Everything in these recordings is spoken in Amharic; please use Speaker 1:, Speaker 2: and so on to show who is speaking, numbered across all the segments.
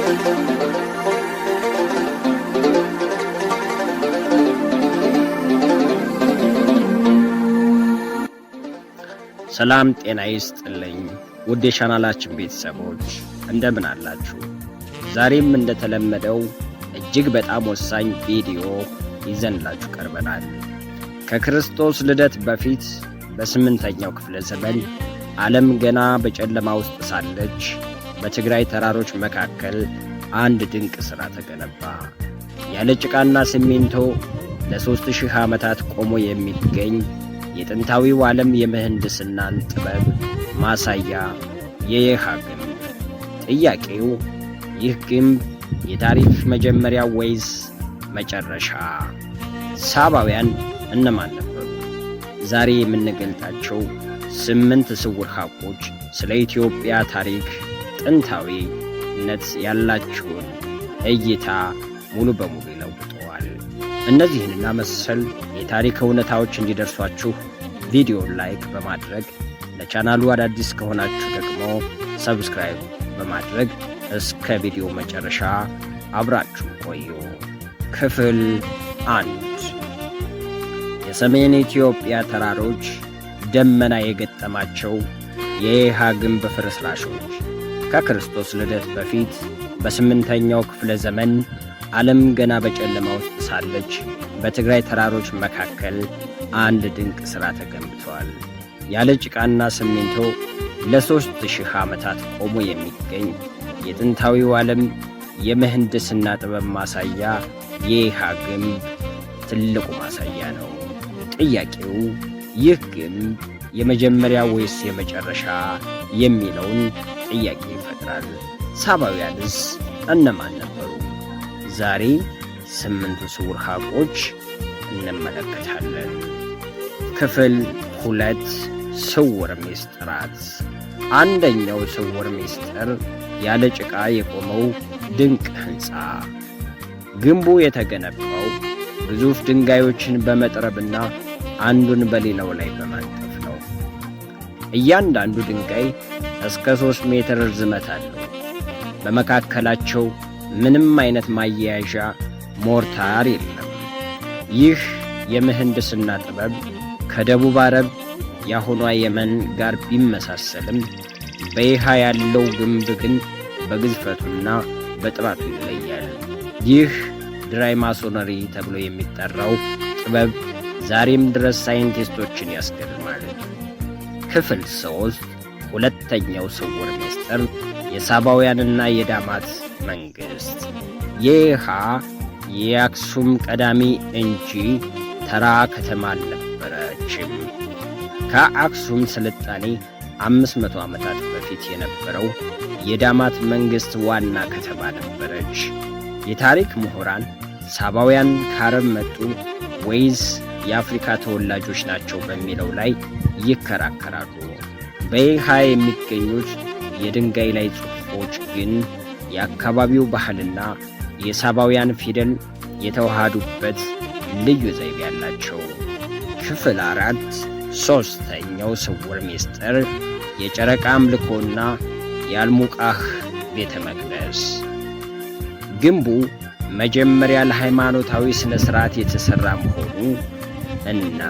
Speaker 1: ሰላም ጤና ይስጥልኝ ውድ የቻናላችን ቤተሰቦች እንደምን አላችሁ? ዛሬም እንደተለመደው እጅግ በጣም ወሳኝ ቪዲዮ ይዘንላችሁ ቀርበናል። ከክርስቶስ ልደት በፊት በ8ኛው ክፍለ ዘመን ዓለም ገና በጨለማ ውስጥ ሳለች በትግራይ ተራሮች መካከል አንድ ድንቅ ሥራ ተገነባ። ያለ ጭቃና ሲሚንቶ ለ3000 ዓመታት ቆሞ የሚገኝ የጥንታዊው ዓለም የምህንድስናን ጥበብ ማሳያ የየሃ ግንብ። ጥያቄው ይህ ግንብ የታሪክ መጀመሪያ ወይስ መጨረሻ? ሳባውያን እነማን ነበሩ? ዛሬ የምንገልጣቸው 8 ስውር ሐቆች ስለ ኢትዮጵያ ታሪክ ጥንታዊነት ያላችሁን እይታ ሙሉ በሙሉ ይለውጠዋል። እነዚህንና መሰል የታሪክ እውነታዎች እንዲደርሷችሁ ቪዲዮን ላይክ በማድረግ ለቻናሉ አዳዲስ ከሆናችሁ ደግሞ ሰብስክራይብ በማድረግ እስከ ቪዲዮ መጨረሻ አብራችሁ ቆዩ። ክፍል 1 የሰሜን ኢትዮጵያ ተራሮች ደመና የገጠማቸው የየሃ ግንብ ፍርስራሾች። ከክርስቶስ ልደት በፊት በ8ኛው ክፍለ ዘመን ዓለም ገና በጨለማ ውስጥ ሳለች በትግራይ ተራሮች መካከል አንድ ድንቅ ሥራ ተገንብቷል። ያለ ጭቃና ሲሚንቶ ለ3000 ዓመታት ቆሞ የሚገኝ የጥንታዊው ዓለም የምህንድስና ጥበብ ማሳያ የየሃ ግንብ ትልቁ ማሳያ ነው። ጥያቄው ይህ ግንብ የመጀመሪያ ወይስ የመጨረሻ የሚለውን ጥያቄ ይፈጥራል። ሳባውያንስ እነማን ነበሩ? ዛሬ 8 ስውር ሐቆች እንመለከታለን። ክፍል 2 ስውር ምስጢራት። አንደኛው ስውር ምስጢር ያለ ጭቃ የቆመው ድንቅ ሕንፃ። ግንቡ የተገነባው ግዙፍ ድንጋዮችን በመጥረብና አንዱን በሌላው ላይ በማንጠፍ ነው። እያንዳንዱ ድንጋይ እስከ 3 ሜትር ርዝመት አለው። በመካከላቸው ምንም አይነት ማያያዣ ሞርታር የለም። ይህ የምህንድስና ጥበብ ከደቡብ አረብ የአሁኗ የመን ጋር ቢመሳሰልም በየሃ ያለው ግንብ ግን በግዝፈቱና በጥራቱ ይለያል። ይህ ድራይ ማሶነሪ ተብሎ የሚጠራው ጥበብ ዛሬም ድረስ ሳይንቲስቶችን ያስገርማል። ክፍል 3 ሁለተኛው ስውር ምስጢር የሳባውያንና የዳማት መንግሥት። የየሃ የአክሱም ቀዳሚ እንጂ ተራ ከተማ አልነበረችም። ከአክሱም ስልጣኔ 500 ዓመታት በፊት የነበረው የዳማት መንግሥት ዋና ከተማ ነበረች። የታሪክ ምሁራን ሳባውያን ከአረብ መጡ ወይስ የአፍሪካ ተወላጆች ናቸው በሚለው ላይ ይከራከራሉ። በየሃ የሚገኙት የድንጋይ ላይ ጽሑፎች ግን የአካባቢው ባህልና የሳባውያን ፊደል የተዋሃዱበት ልዩ ዘይቤ ያላቸው። ክፍል 4 ሦስተኛው ስውር ምስጢር የጨረቃ አምልኮና የአልሙቃህ ቤተ መቅደስ። ግንቡ መጀመሪያ ለሃይማኖታዊ ሥነ ሥርዓት የተሠራ መሆኑ እና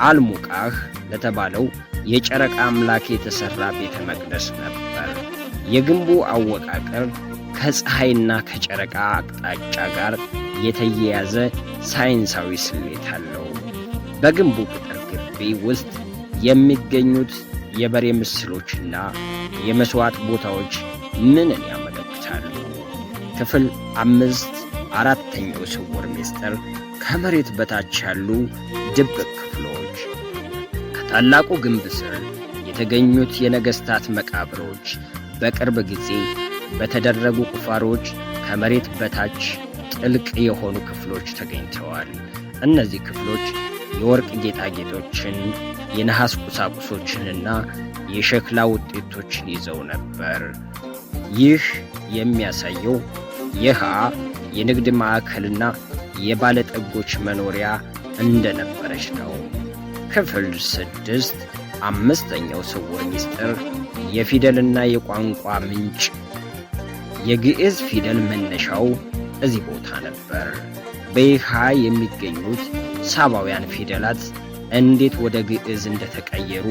Speaker 1: አልሙቃህ ለተባለው የጨረቃ አምላክ የተሠራ ቤተ መቅደስ ነበር። የግንቡ አወቃቀር ከፀሐይና ከጨረቃ አቅጣጫ ጋር የተያያዘ ሳይንሳዊ ስሌት አለው። በግንቡ ቅጥር ግቢ ውስጥ የሚገኙት የበሬ ምስሎችና የመሥዋዕት ቦታዎች ምንን ያመለክታሉ? ክፍል 5 አራተኛው ስውር ምስጢር ከመሬት በታች ያሉ ድብቅ ክፍሎች። ከታላቁ ግንብ ስር የተገኙት የነገሥታት መቃብሮች በቅርብ ጊዜ በተደረጉ ቁፋሮች ከመሬት በታች ጥልቅ የሆኑ ክፍሎች ተገኝተዋል። እነዚህ ክፍሎች የወርቅ ጌጣጌጦችን፣ የነሐስ ቁሳቁሶችንና የሸክላ ውጤቶችን ይዘው ነበር። ይህ የሚያሳየው የየሃ የንግድ ማዕከልና የባለጠጎች መኖሪያ እንደነበረች ነው። ክፍል 6 አምስተኛው ስውር ምስጢር የፊደልና የቋንቋ ምንጭ። የግዕዝ ፊደል መነሻው እዚህ ቦታ ነበር። በይሃ የሚገኙት ሳባውያን ፊደላት እንዴት ወደ ግዕዝ እንደተቀየሩ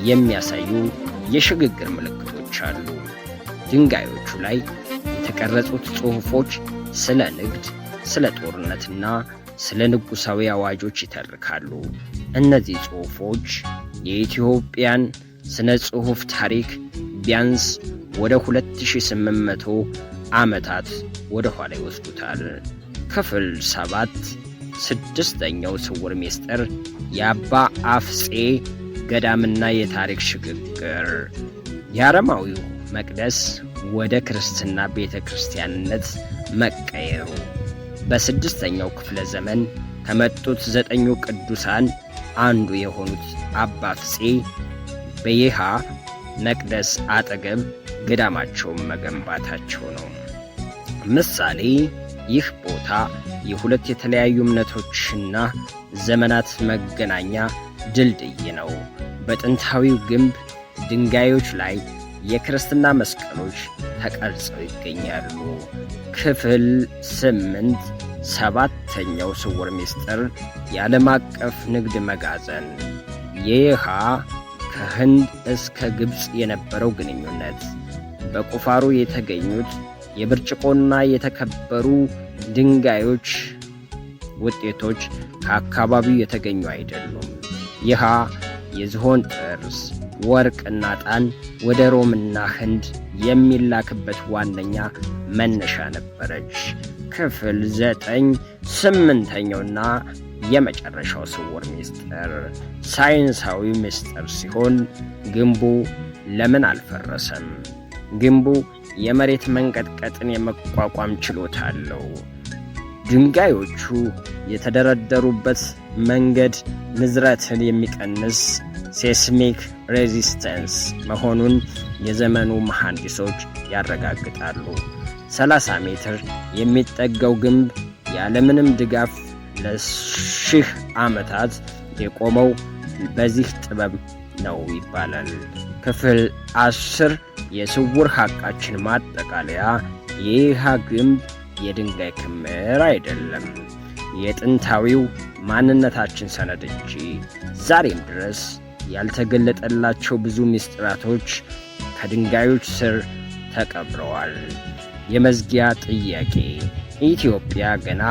Speaker 1: የሚያሳዩ የሽግግር ምልክቶች አሉ። ድንጋዮቹ ላይ የተቀረጹት ጽሑፎች ስለ ንግድ፣ ስለ ጦርነትና ስለ ንጉሣዊ አዋጆች ይተርካሉ። እነዚህ ጽሑፎች የኢትዮጵያን ስነ ጽሑፍ ታሪክ ቢያንስ ወደ 2800 ዓመታት ወደ ኋላ ይወስዱታል። ክፍል 7 ስድስተኛው ስውር ምስጢር የአባ አፍጼ ገዳምና የታሪክ ሽግግር። የአረማዊው መቅደስ ወደ ክርስትና ቤተ ክርስቲያንነት መቀየሩ። በስድስተኛው ክፍለ ዘመን ከመጡት 9 ቅዱሳን አንዱ የሆኑት አባ አፍጼ በይሃ መቅደስ አጠገብ ገዳማቸውን መገንባታቸው ነው። ምሳሌ ይህ ቦታ የሁለት የተለያዩ እምነቶችና ዘመናት መገናኛ ድልድይ ነው። በጥንታዊው ግንብ ድንጋዮች ላይ የክርስትና መስቀሎች ተቀርጸው ይገኛሉ። ክፍል 8 7ኛው ስውር ምስጢር የዓለም አቀፍ ንግድ መጋዘን። የይሃ ከህንድ እስከ ግብፅ የነበረው ግንኙነት። በቁፋሮ የተገኙት የብርጭቆና የተከበሩ ድንጋዮች ውጤቶች ከአካባቢው የተገኙ አይደሉም። ይሃ የዝሆን ጥርስ፣ ወርቅና ዕጣን ወደ ሮምና ህንድ የሚላክበት ዋነኛ መነሻ ነበረች። ክፍል 9 8ኛውና የመጨረሻው ስውር ምስጢር ሳይንሳዊ ምስጢር ሲሆን ግንቡ ለምን አልፈረሰም? ግንቡ የመሬት መንቀጥቀጥን የመቋቋም ችሎታ አለው። ድንጋዮቹ የተደረደሩበት መንገድ ንዝረትን የሚቀንስ ሴስሚክ ሬዚስተንስ መሆኑን የዘመኑ መሐንዲሶች ያረጋግጣሉ። 30 ሜትር የሚጠጋው ግንብ ያለምንም ድጋፍ ለ1000 ዓመታት የቆመው በዚህ ጥበብ ነው ይባላል። ክፍል 10 የስውር ሐቃችን ማጠቃለያ። የይሃ ግንብ የድንጋይ ክምር አይደለም፣ የጥንታዊው ማንነታችን ሰነድ እንጂ። ዛሬም ድረስ ያልተገለጠላቸው ብዙ ምስጢራቶች ከድንጋዮች ስር ተቀብረዋል። የመዝጊያ ጥያቄ፣ ኢትዮጵያ ገና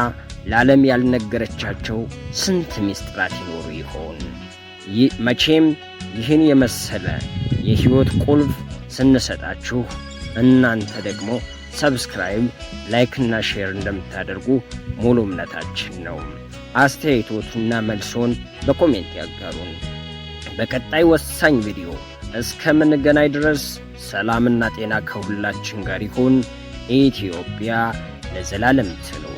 Speaker 1: ለዓለም ያልነገረቻቸው ስንት ምስጢራት ይኖሩ ይሆን? መቼም ይህን የመሰለ የሕይወት ቁልፍ ስንሰጣችሁ እናንተ ደግሞ ሰብስክራይብ፣ ላይክና ሼር እንደምታደርጉ ሙሉ እምነታችን ነው። አስተያየቶቱና መልሶን በኮሜንት ያጋሩን። በቀጣይ ወሳኝ ቪዲዮ እስከምንገናኝ ድረስ ሰላምና ጤና ከሁላችን ጋር ይሁን። ኢትዮጵያ ለዘላለም ትኑር።